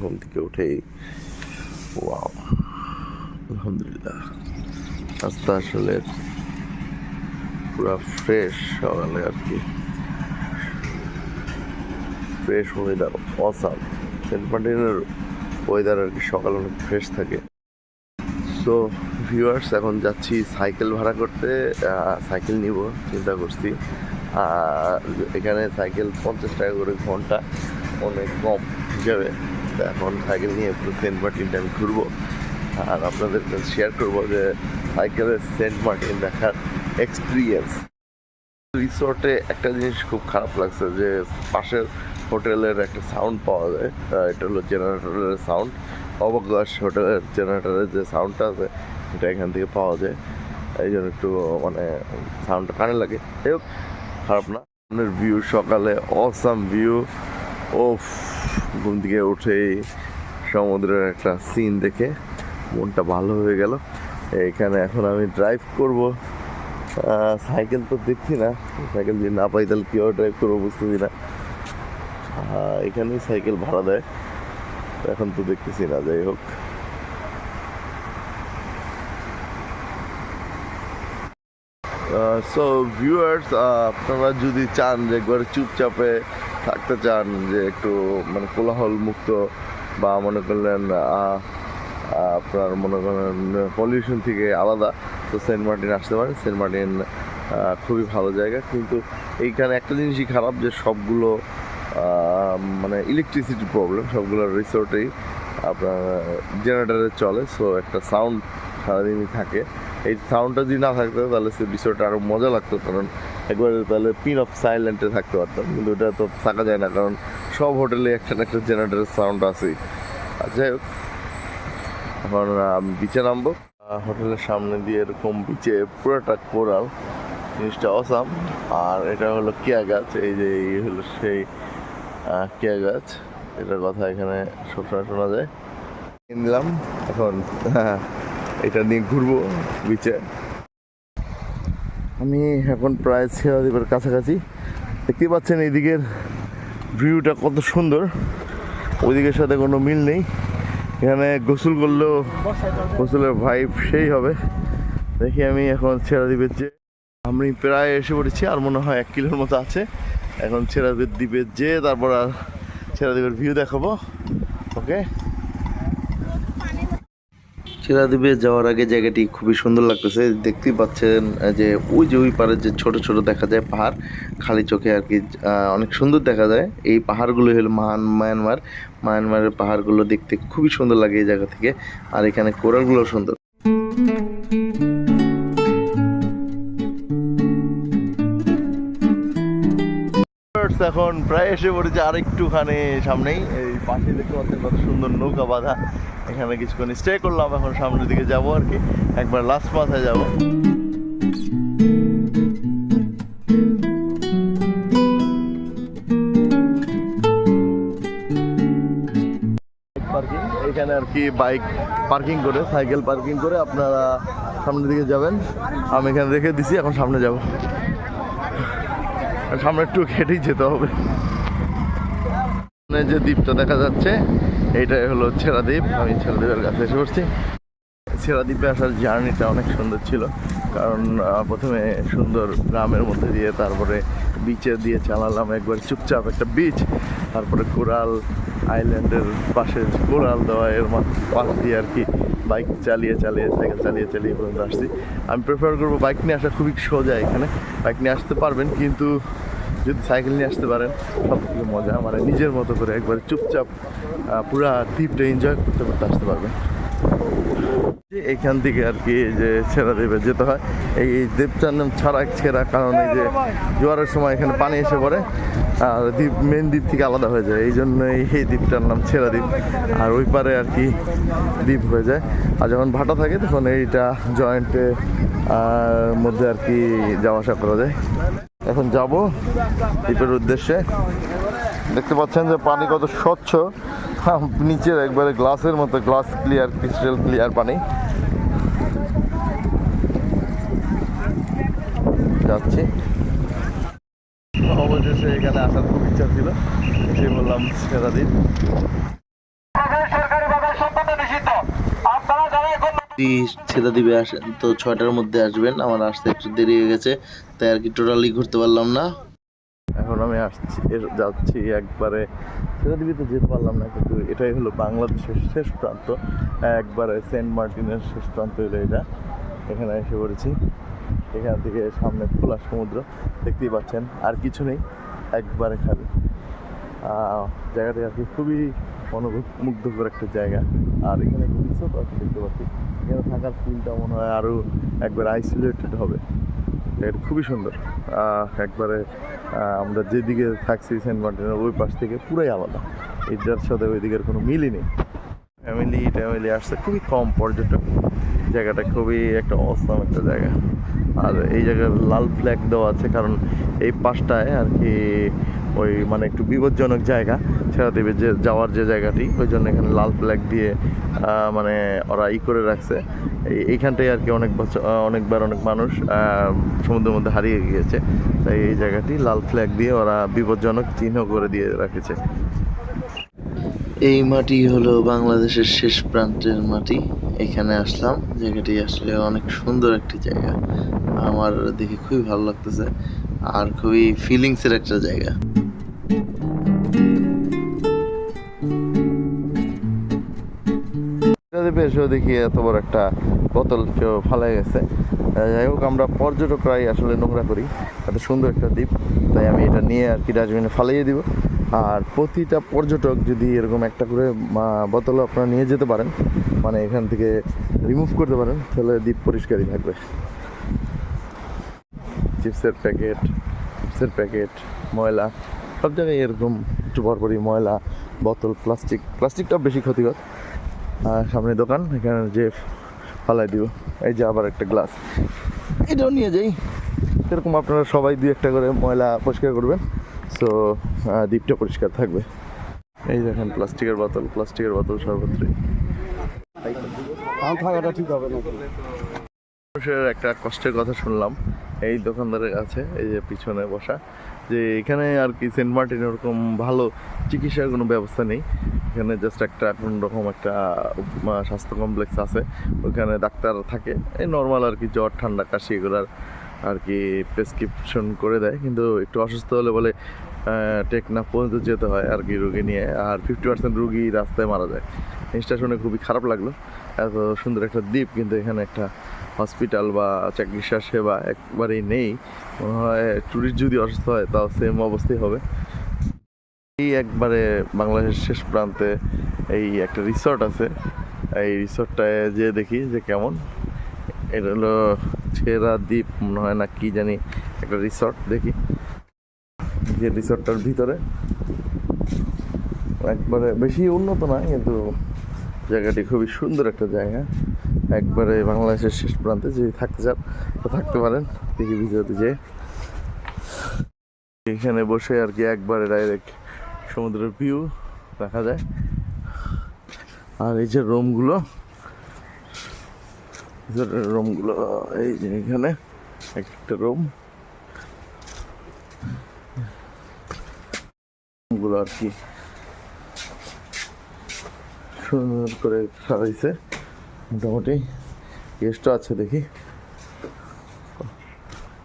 ঘুম থেকে উঠেই ওয়াও, আলহামদুলিল্লাহ। রাস্তা আসলে পুরো ফ্রেশ সকালে আর কি, ফ্রেশ ওয়েদার, অসাম। সেন্ট মার্টিনের ওয়েদার আর কি সকাল অনেক ফ্রেশ থাকে। সো ভিউয়ার্স, এখন যাচ্ছি সাইকেল ভাড়া করতে। সাইকেল নিব চিন্তা করছি। এখানে সাইকেল 50 টাকা করে ঘন্টা, অনেক কম হিসাবে। তো এখন সাইকেল নিয়ে পুরো সেন্ট মার্টিনটা আমি ঘুরবো আর আপনাদের কাছে শেয়ার করবো যে সাইকেলের সেন্ট মার্টিন দেখার এক্সপিরিয়েন্স। রিসোর্টে একটা জিনিস খুব খারাপ লাগছে যে পাশের হোটেলের একটা সাউন্ড পাওয়া যায়, এটা হলো জেনারেটরের সাউন্ড। অবকাশ হোটেলের জেনারেটরের যে সাউন্ডটা আছে এটা এখান থেকে পাওয়া যায়, এই জন্য একটু মানে সাউন্ডটা কানে লাগে। যাই হোক, খারাপ না। ভিউ সকালে অসাম ভিউ। ও, ঘুম থেকে উঠেই সমুদ্রের একটা সিন দেখে মনটা ভালো হয়ে গেল। এখানে এখন আমি ড্রাইভ করব। সাইকেল তো দেখছি না, সাইকেল যদি না পাই তাহলে কীভাবে ড্রাইভ করবো বুঝতেছি না। এখানেই সাইকেল ভাড়া দেয়, এখন তো দেখতেছি না। যাই হোক, সো ভিউয়ার্স, আপনারা যদি চান যে একবার চুপচাপে থাকতে চান, যে একটু মানে কোলাহল মুক্ত, বা মনে করলেন আপনার মনে করেন পলিউশন থেকে আলাদা, তো সেন্ট মার্টিন আসতে পারেন। সেন্ট মার্টিন খুবই ভালো জায়গা, কিন্তু এইখানে একটা জিনিসই খারাপ যে সবগুলো মানে ইলেকট্রিসিটি প্রবলেম। সবগুলো রিসোর্টেই আপনার জেনারেটারে চলে, সো একটা সাউন্ড সারাদিনই থাকে। এই সাউন্ডটা যদি না থাকতো তাহলে সে রিসোর্টে আরও মজা লাগতো, কারণ একবারে তাহলে পিন অফ সাইলেন্টে থাকতে পারতাম, কিন্তু এটা তো থাকা যায় না, কারণ সব হোটেলে একটা একটা জেনারেটারের সাউন্ড আছেই। আর যাই হোক, এখন বিচে নামবো। হোটেলের সামনে দিয়ে এরকম বিচে পুরোটা কোরাল, জিনিসটা অসাম। আর এটা হলো কেয়া গাছ, এই যে এই হলো সেই কেয়া গাছ, এটার কথা এখানে সবসময় শোনা যায়। নিলাম এখন এটা নিয়ে ঘুরবো বিচে। আমি এখন প্রায় ছেড়া দ্বীপের কাছাকাছি। দেখতেই পাচ্ছেন এইদিকের ভিউটা কত সুন্দর, ওইদিকের সাথে কোনো মিল নেই। এখানে গোসল করলেও গোসলের ভাইব সেই হবে। দেখি আমি এখন ছেড়া দ্বীপের যে আমি প্রায় এসে পড়েছি, আর মনে হয় 1 কিলোর মতো আছে। এখন ছেড়া দ্বীপের যে তারপর আর ছেড়া দ্বীপের ভিউ দেখাবো। ওকে, ছেড়া দ্বীপে যাওয়ার আগে জায়গাটি খুবই সুন্দর লাগতেছে। দেখতেই পাচ্ছেন যে ওই যে ওই পারে যে ছোট ছোট দেখা যায় পাহাড়, খালি চোখে আর কি অনেক সুন্দর দেখা যায়। এই পাহাড়গুলো হলো মায়ানমারের পাহাড়গুলো দেখতে খুবই সুন্দর লাগে এই জায়গা থেকে। আর এখানে কোরালগুলো সুন্দর। এখন প্রায় এসে পড়েছে আর একটুখানি সামনেই, এই পাশে দেখতে পাচ্ছেন কত সুন্দর নৌকা বাঁধা। এখানে কিছুক্ষণ স্টে করলাম, এখন সামনের দিকে যাবো আর কি, একবার লাস্ট মাথায় যাবো। পার্কিং, এখানে আর কি বাইক পার্কিং করে, সাইকেল পার্কিং করে আপনারা সামনের দিকে যাবেন। আমি এখানে রেখে দিছি, এখন সামনে যাব। সামনে একটু হেঁটেই যেতে হবে। যে দ্বীপটা দেখা যাচ্ছে এইটাই হলো ছেড়া দ্বীপ। আমি ছেড়া দ্বীপের কাছে এসে পড়ছি। ছেড়া দ্বীপে আসার জার্নিটা অনেক সুন্দর ছিল, কারণ প্রথমে সুন্দর গ্রামের মধ্যে দিয়ে, তারপরে বিচে দিয়ে চালালাম একবার চুপচাপ একটা বিচ, তারপরে কোরাল আইল্যান্ডের পাশে কোরাল দেওয়া এর পাশ দিয়ে আর কি বাইক চালিয়ে সাইকেল চালিয়ে পর্যন্ত আসছি। আমি প্রেফার করবো বাইক নিয়ে আসা, খুবই সোজা। এখানে বাইক নিয়ে আসতে পারবেন, কিন্তু যদি সাইকেল নিয়ে আসতে পারেন সব থেকে মজা, মানে নিজের মতো করে একবার চুপচাপ পুরা দ্বীপটা এনজয় করতে আসতে পারবেন। এইখান থেকে আর কি যে ছেড়া দ্বীপে যেতে হয়, এই দ্বীপটার নাম ছেড়া, কারণ এই যে জোয়ারের সময় এখানে পানি এসে পড়ে আর দ্বীপ মেন দ্বীপ থেকে আলাদা হয়ে যায়, এই জন্যই এই দ্বীপটার নাম ছেড়া দ্বীপ। আর ওই পারে আর কি দ্বীপ হয়ে যায়। আর যখন ভাটা থাকে তখন এইটা জয়েন্টে মধ্যে আর কি যাওয়া আসা করা যায়। এখন যাব দ্বীপের উদ্দেশ্যে। দেখতে পাচ্ছেন যে পানি কত স্বচ্ছ, নিচের একবারে গ্লাসের মতো, গ্লাস ক্লিয়ার, ক্রিস্টাল ক্লিয়ার পানি। যাচ্ছি, অবশেষে এখানে আসার খুব ইচ্ছা ছিল, এসে বললাম ছেড়া দ্বীপ। ছেড়ে দিবে আসেন তো 6টার মধ্যে আসবেন, আমার আসতে একটু দেরি হয়ে গেছে তাই আর কি টোটালি ঘুরতে পারলাম না। এখন আমি যাচ্ছি একবারে সেরাদ্বীপে যেতে পারলাম না, কিন্তু এটাই হলো বাংলাদেশের শেষ প্রান্ত, একবারে সেন্ট মার্টিনের শেষ প্রান্ত হলো এটা। এখানে এসে পড়েছি। এখান থেকে সামনে খোলা সমুদ্র দেখতেই পাচ্ছেন, আর কিছু নেই, একবারে খালি। জায়গাটা আর কি খুবই মুগ্ধকর একটা জায়গা। আর এখানে রিসোর্ট আছে দেখতে পাচ্ছি, এখানে থাকার ফিলটা মনে হয় আরও একবার আইসোলেটেড হবে। এটা খুবই সুন্দর। একবারে আমরা যেদিকে থাকছি সেন্ট মার্টিনের ওই পাশ থেকে পুরাই আলাদা, এটার সাথে ওই দিকের কোনো মিলই নেই। ফ্যামিলি আসছে, খুবই কম পর্যটক। জায়গাটা খুবই একটা অসাম একটা জায়গা। আর এই জায়গায় লাল ফ্ল্যাগ দেওয়া আছে, কারণ এই পাশটায় আর কি ওই মানে একটু বিপজ্জনক জায়গা সেরাদ্বীপে যে যাওয়ার যে জায়গাটি, ওই জন্য এখানে লাল ফ্ল্যাগ দিয়ে মানে ওরা করে রাখছে। এইখানটায় আর কি অনেকবার অনেক মানুষ সমুদ্রের মধ্যে হারিয়ে গিয়েছে, তাই এই জায়গাটি লাল ফ্ল্যাগ দিয়ে ওরা বিপজ্জনক চিহ্ন করে দিয়ে রেখেছে। এই মাটি হলো বাংলাদেশের শেষ প্রান্তের মাটি। এখানে আসলাম, জায়গাটি আসলে অনেক সুন্দর একটি জায়গা, আমার দেখে খুবই ভালো লাগতেছে আর খুবই ফিলিংসের একটা জায়গা। দ্বীপে এসেও দেখি এত বড় একটা বোতল কেউ ফালাই গেছে। যাই হোক, আমরা পর্যটকরাই আসলে নোংরা করি, এত সুন্দর একটা দ্বীপ, তাই আমি এটা নিয়ে আর কি ডাস্টবিনে ফালাইয়ে দিব। আর প্রতিটা পর্যটক যদি এরকম একটা করে বোতল আপনারা নিয়ে যেতে পারেন, মানে এখান থেকে রিমুভ করতে পারেন, তাহলে দ্বীপ পরিষ্কারই থাকবে। চিপসের প্যাকেট, ময়লা, সব জায়গায় এরকম একটু পরপরই ময়লা, বোতল, প্লাস্টিকটা বেশি ক্ষতিকর। আর সামনে দোকান, এখানে যে ফালাই দিব। এই যে আবার একটা গ্লাস, এটাও নিয়ে যাই। এরকম আপনারা সবাই 2-1টা করে ময়লা পরিষ্কার করবেন, সো দ্বীপটা পরিষ্কার থাকবে। এই দেখেন প্লাস্টিকের বোতল সর্বত্রই। থাকাটা ঠিক হবে না। মানুষের একটা কষ্টের কথা শুনলাম এই দোকানদারের কাছে, এই যে পিছনে বসা, যে এখানে আর কি সেন্ট মার্টিন ওরকম ভালো চিকিৎসার কোনো ব্যবস্থা নেই। এখানে জাস্ট একটা কোন রকম একটা স্বাস্থ্য কমপ্লেক্স আছে, ওইখানে ডাক্তার থাকে, এই নর্মাল আর কি জ্বর ঠান্ডা কাশি এগুলার আর কি প্রেসক্রিপশন করে দেয়, কিন্তু একটু অসুস্থ হলে বলে টেকনাফ পর্যন্ত যেতে হয় আর কি রুগী নিয়ে, আর 50% রুগী রাস্তায় মারা যায়। জিনিসটা শুনে খুবই খারাপ লাগলো। এত সুন্দর একটা দ্বীপ, কিন্তু এখানে একটা হসপিটাল বা চিকিৎসা সেবা একবারেই নেই। মনে হয় ট্যুরিস্ট যদি অসুস্থ হয় তাও সেম অবস্থাই হবে। এই একবারে বাংলাদেশের শেষ প্রান্তে এই একটা রিসর্ট আছে, এই রিসর্টটায় যে দেখি যে কেমন। এটা হলো সেরাদ্বীপ মনে হয় না কি জানি একটা রিসর্ট, দেখি যে রিসর্টটার ভিতরে একবারে বেশি উন্নত না, কিন্তু জায়গাটি খুবই সুন্দর একটা জায়গা, একবারে বাংলাদেশের শেষ প্রান্তে। যদি থাকতে চান তো থাকতে পারেন, দেখি ভিতরে যে এখানে বসে আর কি একবারে ডাইরেক্ট সমুদ্রের ভিউ দেখা যায়। আর এই যে রুমগুলো এই যে এখানে একটা রুমগুলো আর কি সুন্দর করে সাজাইছে, মোটামুটি গেস্টও আছে দেখি।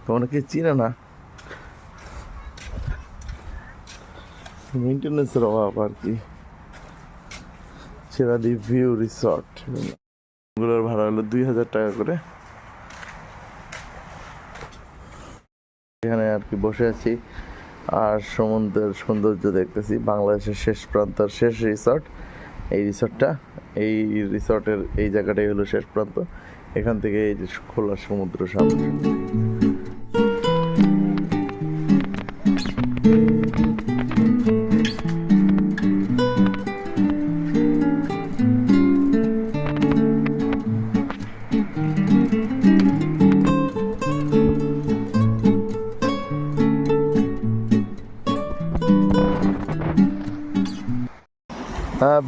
তো অনেকে চিনে না, মেনটেন্যান্সের অভাব আর কি। সেরাদ্বীপ ভিউ রিসর্ট, এগুলোর ভাড়া হলো 2000 টাকা করে। এখানে আর কি বসে আছি আর সমুদ্রের সৌন্দর্য দেখতেছি। বাংলাদেশের শেষ প্রান্তর শেষ রিসর্ট এই রিসর্টটা, এই রিসর্টের এই জায়গাটাই হলো শেষ প্রান্ত। এখান থেকে এই যে খোলা সমুদ্র সামনে।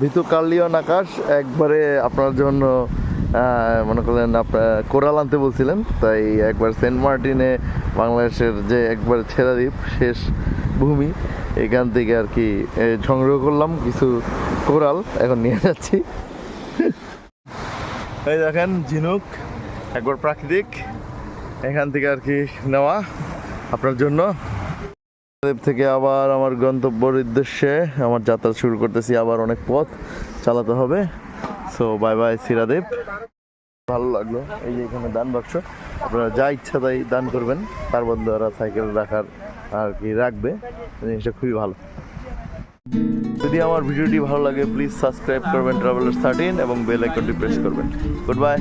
ভিতু কার্লিয়ন আকাশ একবারে আপনার জন্য মনে করলেন আপনার কোরাল আনতে বলছিলেন, তাই একবার সেন্ট মার্টিনে বাংলাদেশের যে একবার সেরাদ্বীপ শেষ ভূমি, এখান থেকে আর কি সংগ্রহ করলাম কিছু কোরাল, এখন নিয়ে যাচ্ছি। এই দেখেন ঝিনুক, একবার প্রাকৃতিক, এখান থেকে আর কি নেওয়া আপনার জন্য। থেকে আবার আমার গন্তব্যের উদ্দেশ্যে আমার যাত্রা শুরু করতেছি। আবার অনেক পথ চালাতে হবে। সো বাই বাই সিরাদ্বীপ। ভালো লাগলো। এই যে এখানে দান বাক্স, আপনারা যা ইচ্ছা তাই দান করবেন, তার বন্ধু ওরা সাইকেল রাখার আর কি রাখবে, জিনিসটা খুবই ভালো। যদি আমার ভিডিওটি ভালো লাগে প্লিজ সাবস্ক্রাইব করবেন ট্রাভেলার্স 13 এবং বেল আইকনটি প্রেস করবেন। Good bye.